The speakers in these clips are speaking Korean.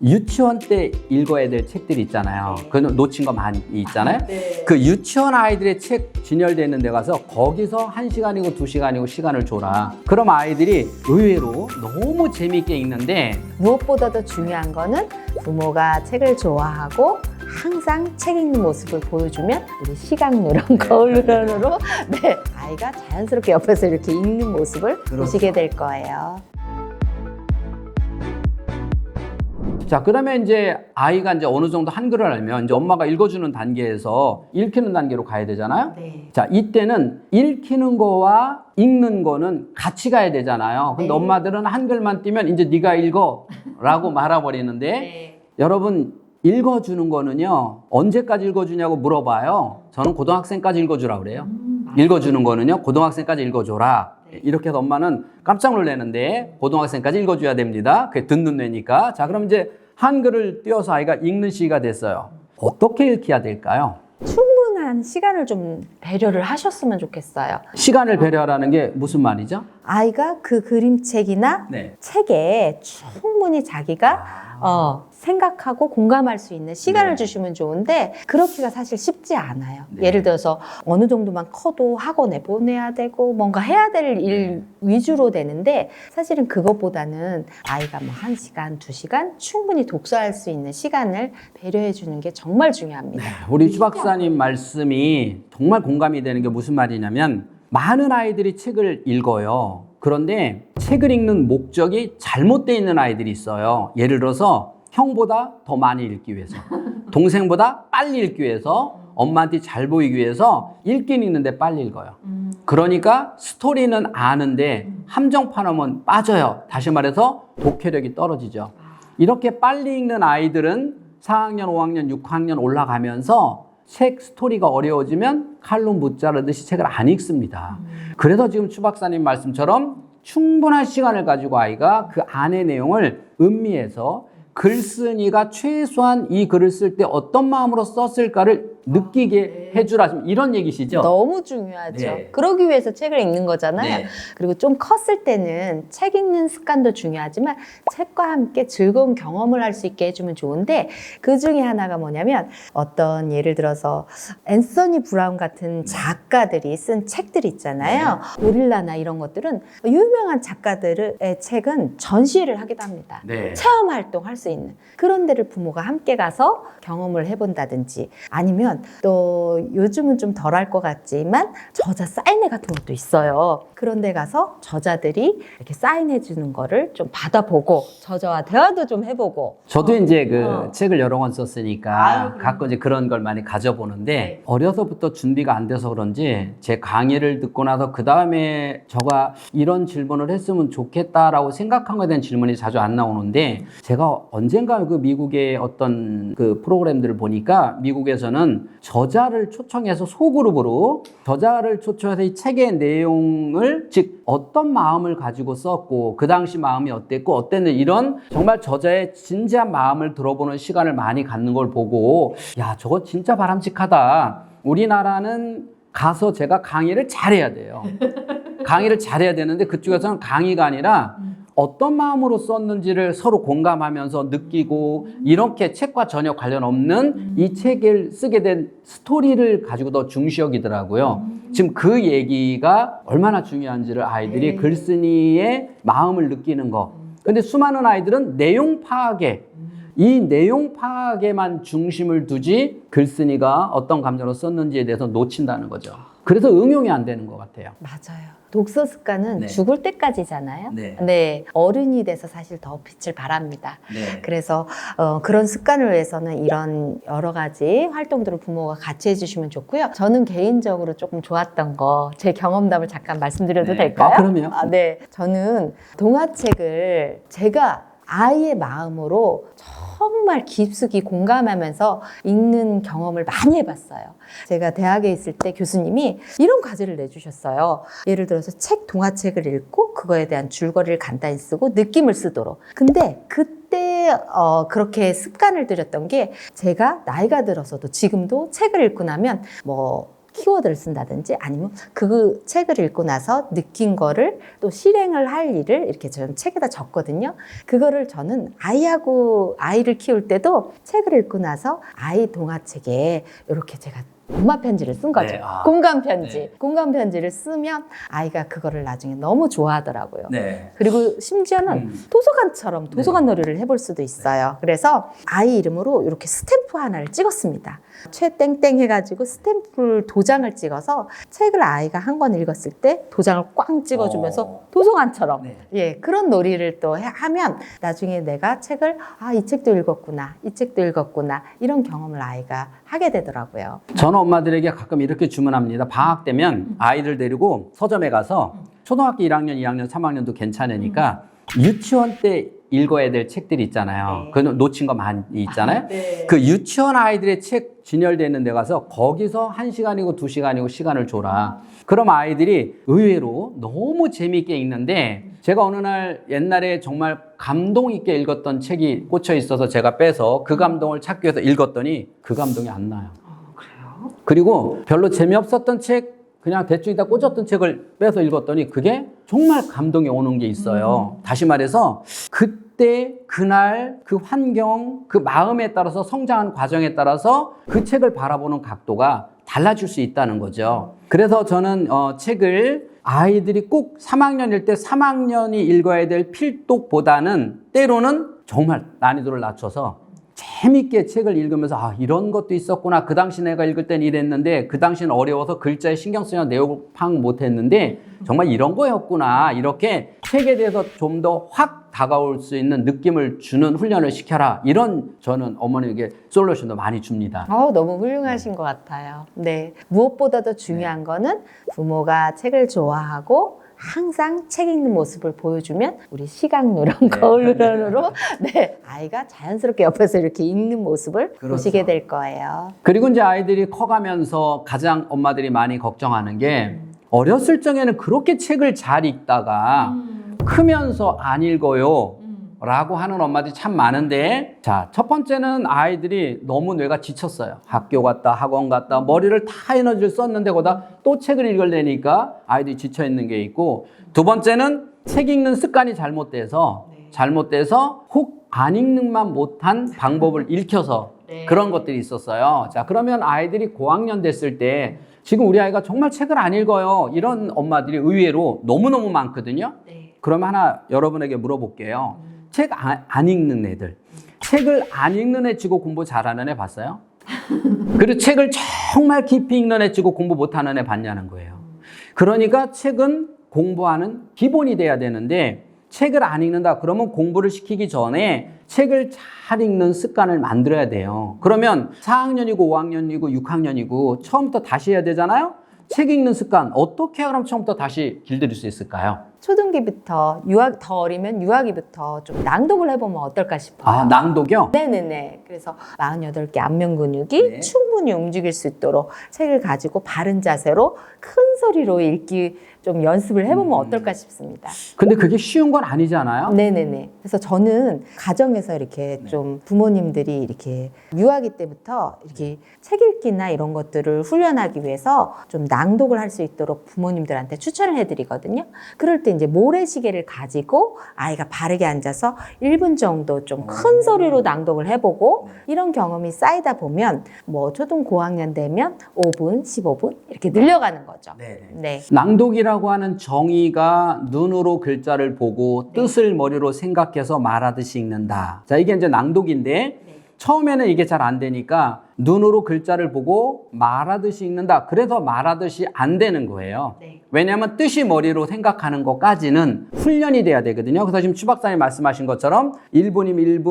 유치원 때 읽어야 될 책들이 있잖아요. 네. 그건 놓친 거 많이 있잖아요. 네. 그 유치원 아이들의 책 진열되어 있는 데 가서 거기서 1시간이고 2시간이고 시간을 줘라. 그럼 아이들이 의외로 너무 재미있게 읽는데 무엇보다도 중요한 거는 부모가 책을 좋아하고 항상 책 읽는 모습을 보여주면 우리 시각누런, 거울누런으로 네, 아이가 자연스럽게 옆에서 이렇게 읽는 모습을 보시게 될 거예요. 자, 그러면 이제 아이가 이제 어느 정도 한글을 알면 이제 엄마가 읽어주는 단계에서 읽히는 단계로 가야 되잖아요. 네. 자, 이때는 읽히는 거와 읽는 거는 같이 가야 되잖아요. 근데 네. 엄마들은 한글만 띄면 이제 네가 읽어 라고 말아버리는데 네. 여러분 읽어주는 거는요 언제까지 읽어주냐고 물어봐요. 저는 고등학생까지 읽어주라 그래요. 읽어주는 거는요 고등학생까지 읽어줘라. 이렇게 해서 엄마는 깜짝 놀라는데 고등학생까지 읽어줘야 됩니다. 그게 듣는 뇌니까. 자, 그럼 이제 한글을 띄워서 아이가 읽는 시기가 됐어야 어떻게 읽혀야 될까요? 충분한 시간을 좀 배려를 하셨으면 좋겠어요. 시간을 배려하라는 게 무슨 말이죠? 아이가 그 그림책이나 네. 책에 충분히 자기가 생각하고 공감할 수 있는 시간을 네. 주시면 좋은데 그렇게가 사실 쉽지 않아요. 네. 예를 들어서 어느 정도만 커도 학원에 보내야 되고 뭔가 해야 될 일 위주로 되는데 사실은 그것보다는 아이가 뭐 1시간, 2시간 충분히 독서할 수 있는 시간을 배려해 주는 게 정말 중요합니다. 우리 추 박사님 말씀이 정말 공감이 되는 게 무슨 말이냐면 많은 아이들이 책을 읽어요. 그런데 책을 읽는 목적이 잘못되어 있는 아이들이 있어요. 예를 들어서 형보다 더 많이 읽기 위해서, 동생보다 빨리 읽기 위해서, 엄마한테 잘 보이기 위해서 읽긴 읽는데 빨리 읽어요. 그러니까 스토리는 아는데 함정판 오면 빠져요. 다시 말해서 독해력이 떨어지죠. 이렇게 빨리 읽는 아이들은 4학년, 5학년, 6학년 올라가면서 책 스토리가 어려워지면 칼로 못 자르듯이 책을 안 읽습니다. 그래서 지금 추 박사님 말씀처럼 충분한 시간을 가지고 아이가 그 안의 내용을 음미해서 글쓴이가 최소한 이 글을 쓸 때 어떤 마음으로 썼을까를 느끼게 해주라. 이런 얘기시죠? 너무 중요하죠. 네. 그러기 위해서 책을 읽는 거잖아요. 네. 그리고 좀 컸을 때는 책 읽는 습관도 중요하지만 책과 함께 즐거운 경험을 할 수 있게 해주면 좋은데 그 중에 하나가 뭐냐면 어떤 예를 들어서 앤서니 브라운 같은 작가들이 쓴 책들 있잖아요. 고릴라나 이런 것들은 유명한 작가들의 책은 전시회를 하기도 합니다. 네. 체험 활동할 수 있는 그런 데를 부모가 함께 가서 경험을 해본다든지 아니면 또 요즘은 좀 덜할 것 같지만 저자 사인회 같은 것도 있어요. 그런 데 가서 저자들이 이렇게 사인해 주는 거를 좀 받아보고 저자와 대화도 좀 해보고 저도 이제 그 책을 여러 권 썼으니까 아유, 가끔 이제 그런 걸 많이 가져보는데 네. 어려서부터 준비가 안 돼서 그런지 제 강의를 듣고 나서 그 다음에 저가 이런 질문을 했으면 좋겠다라고 생각한 거에 대한 질문이 자주 안 나오는데 제가 언젠가 그 미국의 어떤 그 프로그램들을 보니까 미국에서는 저자를 초청해서 소그룹으로 저자를 초청해서 이 책의 내용을 즉 어떤 마음을 가지고 썼고 그 당시 마음이 어땠고 어땠는 이런 정말 저자의 진지한 마음을 들어보는 시간을 많이 갖는 걸 보고 야 저거 진짜 바람직하다. 우리나라는 가서 제가 강의를 잘해야 돼요. 강의를 잘해야 되는데 그쪽에서는 강의가 아니라 어떤 마음으로 썼는지를 서로 공감하면서 느끼고 이렇게 책과 전혀 관련 없는 이 책을 쓰게 된 스토리를 가지고 더 중시 여기더라고요. 지금 그 얘기가 얼마나 중요한지를 아이들이 글쓴이의 마음을 느끼는 거. 근데 수많은 아이들은 내용 파악에 이 내용 파악에만 중심을 두지 글쓴이가 어떤 감정으로 썼는지에 대해서 놓친다는 거죠. 그래서 응용이 안 되는 것 같아요. 맞아요. 독서 습관은 네. 죽을 때까지잖아요. 네. 어른이 돼서 사실 더 빛을 발합니다. 네. 그래서 그런 습관을 위해서는 이런 여러 가지 활동들을 부모가 같이 해주시면 좋고요. 저는 개인적으로 조금 좋았던 거, 제 경험담을 잠깐 말씀드려도 네. 될까요? 그럼요. 네. 저는 동화책을 제가 아이의 마음으로 정말 깊숙이 공감하면서 읽는 경험을 많이 해봤어요. 제가 대학에 있을 때 교수님이 이런 과제를 내주셨어요. 예를 들어서 동화책을 읽고 그거에 대한 줄거리를 간단히 쓰고 느낌을 쓰도록. 근데 그때 그렇게 습관을 들였던 게 제가 나이가 들어서도 지금도 책을 읽고 나면 뭐 키워드를 쓴다든지 아니면 그 책을 읽고 나서 느낀 거를 또 실행을 할 일을 이렇게 저는 책에다 적거든요. 그거를 저는 아이를 키울 때도 책을 읽고 나서 아이 동화책에 이렇게 제가 엄마 편지를 쓴 거죠. 네, 공감 편지. 네. 공감 편지를 쓰면 아이가 그거를 나중에 너무 좋아하더라고요. 네. 그리고 심지어는 도서관처럼 도서관 놀이를 해볼 수도 있어요. 그래서 아이 이름으로 이렇게 스탬프 하나를 찍었습니다. 최땡땡 해가지고 스탬프 도장을 찍어서 책을 아이가 한 권 읽었을 때 도장을 꽝 찍어주면서 도서관처럼 네. 예, 그런 놀이를 또 하면 나중에 내가 책을 이 책도 읽었구나, 이 책도 읽었구나 이런 경험을 아이가 하게 되더라고요. 저는 엄마들에게 가끔 이렇게 주문합니다. 방학 되면 아이들 데리고 서점에 가서 초등학교 1학년, 2학년, 3학년도 괜찮으니까 유치원 때 읽어야 될 책들이 있잖아요. 네. 그 놓친 거 많이 있잖아요. 네. 그 유치원 아이들의 책 진열되어 있는 데 가서 거기서 1시간이고 2시간이고 시간을 줘라. 그럼 아이들이 의외로 너무 재미있게 읽는데 제가 어느 날 옛날에 정말 감동 있게 읽었던 책이 꽂혀 있어서 제가 빼서 그 감동을 찾기 위해서 읽었더니 그 감동이 안 나요. 그래요? 그리고 별로 재미없었던 책, 그냥 대충 있다 꽂았던 책을 빼서 읽었더니 그게 정말 감동이 오는 게 있어요. 다시 말해서 그때, 그날, 그 환경, 그 마음에 따라서 성장한 과정에 따라서 그 책을 바라보는 각도가 달라질 수 있다는 거죠. 그래서 저는 책을 아이들이 꼭 3학년일 때 3학년이 읽어야 될 필독보다는 때로는 정말 난이도를 낮춰서 재밌게 책을 읽으면서 이런 것도 있었구나. 그 당시 내가 읽을 땐 이랬는데 그 당시는 어려워서 글자에 신경 쓰냐 내용을 파악 못했는데 정말 이런 거였구나. 이렇게 책에 대해서 좀 더 확 다가올 수 있는 느낌을 주는 훈련을 시켜라. 이런 저는 어머니에게 솔루션도 많이 줍니다. 너무 훌륭하신 것 같아요. 네. 무엇보다도 중요한 거는 부모가 책을 좋아하고 항상 책 읽는 모습을 보여주면 우리 시각누런, 거울누런으로 아이가 자연스럽게 옆에서 이렇게 읽는 모습을 보시게 될 거예요. 그리고 이제 아이들이 커가면서 가장 엄마들이 많이 걱정하는 게 어렸을 적에는 그렇게 책을 잘 읽다가 크면서 안 읽어요 라고 하는 엄마들이 참 많은데, 자, 첫 번째는 아이들이 너무 뇌가 지쳤어요. 학교 갔다 학원 갔다 머리를 다 에너지를 썼는데 거기다 또 책을 읽으려니까 아이들이 지쳐 있는 게 있고, 두 번째는 책 읽는 습관이 잘못돼서 혹 안 읽는만 못한 방법을 읽혀서 그런 것들이 있었어요. 자, 그러면 아이들이 고학년 됐을 때 지금 우리 아이가 정말 책을 안 읽어요. 이런 엄마들이 의외로 너무너무 많거든요. 그럼 하나 여러분에게 물어볼게요. 책 안 읽는 애들. 책을 안 읽는 애 치고 공부 잘하는 애 봤어요? 그리고 책을 정말 깊이 읽는 애 치고 공부 못하는 애 봤냐는 거예요. 그러니까 책은 공부하는 기본이 돼야 되는데 책을 안 읽는다 그러면 공부를 시키기 전에 책을 잘 읽는 습관을 만들어야 돼요. 그러면 4학년이고 5학년이고 6학년이고 처음부터 다시 해야 되잖아요. 책 읽는 습관 어떻게 그럼 처음부터 다시 길들일 수 있을까요? 초등기부터 더 어리면 유아기부터 좀 낭독을 해보면 어떨까 싶어요. 낭독이요? 네네네. 그래서 48개 안면 근육이 충분히 움직일 수 있도록 책을 가지고 바른 자세로 큰 소리로 읽기 좀 연습을 해보면 어떨까 싶습니다. 근데 그게 쉬운 건 아니잖아요? 네네네. 그래서 저는 가정에서 이렇게 좀 부모님들이 이렇게 유아기 때부터 이렇게 책 읽기나 이런 것들을 훈련하기 위해서 좀 낭독을 할 수 있도록 부모님들한테 추천을 해드리거든요. 그럴 때 이제 모래시계를 가지고 아이가 바르게 앉아서 1분 정도 좀 큰 소리로 낭독을 해보고 이런 경험이 쌓이다 보면 뭐 초등 고학년 되면 5분, 15분 이렇게 늘려가는 거죠. 네. 낭독이라고 하는 정의가 눈으로 글자를 보고 뜻을 머리로 생각해서 말하듯이 읽는다. 자, 이게 이제 낭독인데 처음에는 이게 잘 안 되니까 눈으로 글자를 보고 말하듯이 읽는다. 그래서 말하듯이 안 되는 거예요. 왜냐하면 뜻이 머리로 생각하는 것까지는 훈련이 돼야 되거든요. 그래서 지금 추 박사님 말씀하신 것처럼 1분이면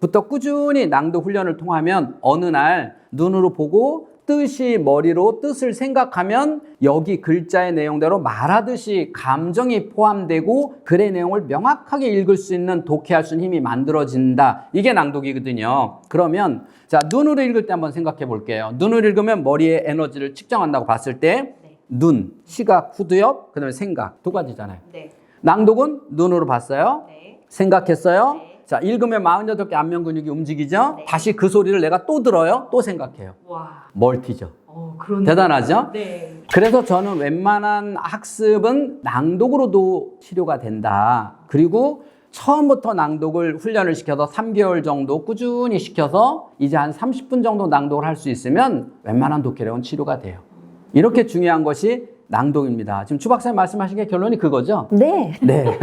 1분부터 꾸준히 낭독 훈련을 통하면 어느 날 눈으로 보고 뜻이 머리로 뜻을 생각하면 여기 글자의 내용대로 말하듯이 감정이 포함되고 글의 내용을 명확하게 읽을 수 있는 독해할 수 있는 힘이 만들어진다. 이게 낭독이거든요. 그러면 자, 눈으로 읽을 때 한번 생각해 볼게요. 눈으로 읽으면 머리의 에너지를 측정한다고 봤을 때 눈, 시각, 후두엽, 그 다음에 생각 두 가지잖아요. 낭독은 눈으로 봤어요. 생각했어요. 자, 읽으면 48개 안면 근육이 움직이죠? 다시 그 소리를 내가 또 들어요. 또 생각해요. 멀티죠. 그런. 대단하죠? 네. 그래서 저는 웬만한 학습은 낭독으로도 치료가 된다. 그리고 처음부터 낭독을 훈련을 시켜서 3개월 정도 꾸준히 시켜서 이제 한 30분 정도 낭독을 할 수 있으면 웬만한 독해력은 치료가 돼요. 이렇게 중요한 것이 낭독입니다. 지금 추 박사님 말씀하신 게 결론이 그거죠? 네. 네.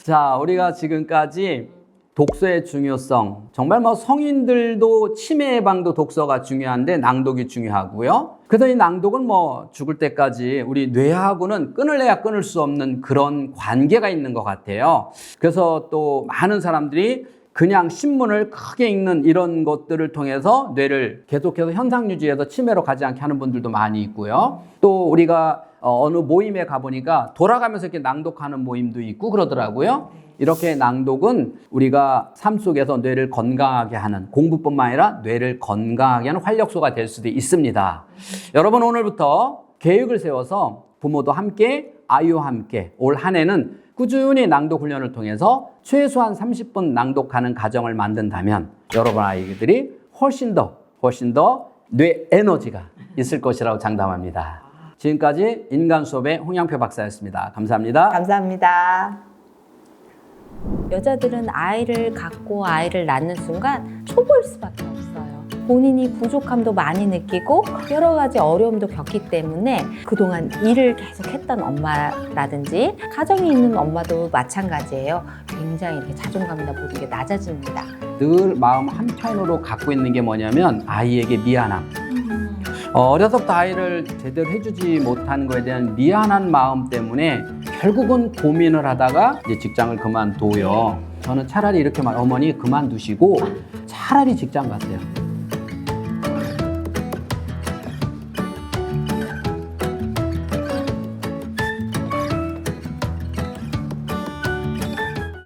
자, 우리가 지금까지 독서의 중요성, 정말 뭐 성인들도 치매 예방도 독서가 중요한데 낭독이 중요하고요. 그래서 이 낭독은 뭐 죽을 때까지 우리 뇌하고는 끊을래야 끊을 수 없는 그런 관계가 있는 것 같아요. 그래서 또 많은 사람들이 그냥 신문을 크게 읽는 이런 것들을 통해서 뇌를 계속해서 현상 유지해서 치매로 가지 않게 하는 분들도 많이 있고요. 또 우리가 어느 모임에 가보니까 돌아가면서 이렇게 낭독하는 모임도 있고 그러더라고요. 이렇게 낭독은 우리가 삶 속에서 뇌를 건강하게 하는, 공부뿐만 아니라 뇌를 건강하게 하는 활력소가 될 수도 있습니다. 여러분, 오늘부터 계획을 세워서 부모도 함께, 아이와 함께 올 한 해는 꾸준히 낭독 훈련을 통해서 최소한 30분 낭독하는 가정을 만든다면 여러분 아이들이 훨씬 더 뇌 에너지가 있을 것이라고 장담합니다. 지금까지 인간 수업의 홍양표 박사였습니다. 감사합니다. 감사합니다. 여자들은 아이를 갖고 아이를 낳는 순간 초보일 수밖에 없어요. 본인이 부족함도 많이 느끼고 여러 가지 어려움도 겪기 때문에 그동안 일을 계속 했던 엄마라든지 가정이 있는 엄마도 마찬가지예요. 굉장히 이렇게 자존감이나 모든 게 낮아집니다. 늘 마음 한편으로 갖고 있는 게 뭐냐면 아이에게 미안함. 어려서부터 아이를 제대로 해주지 못한 거에 대한 미안한 마음 때문에 결국은 고민을 하다가 이제 직장을 그만둬요. 저는 차라리 이렇게 말, 어머니 그만두시고 차라리 직장 가세요.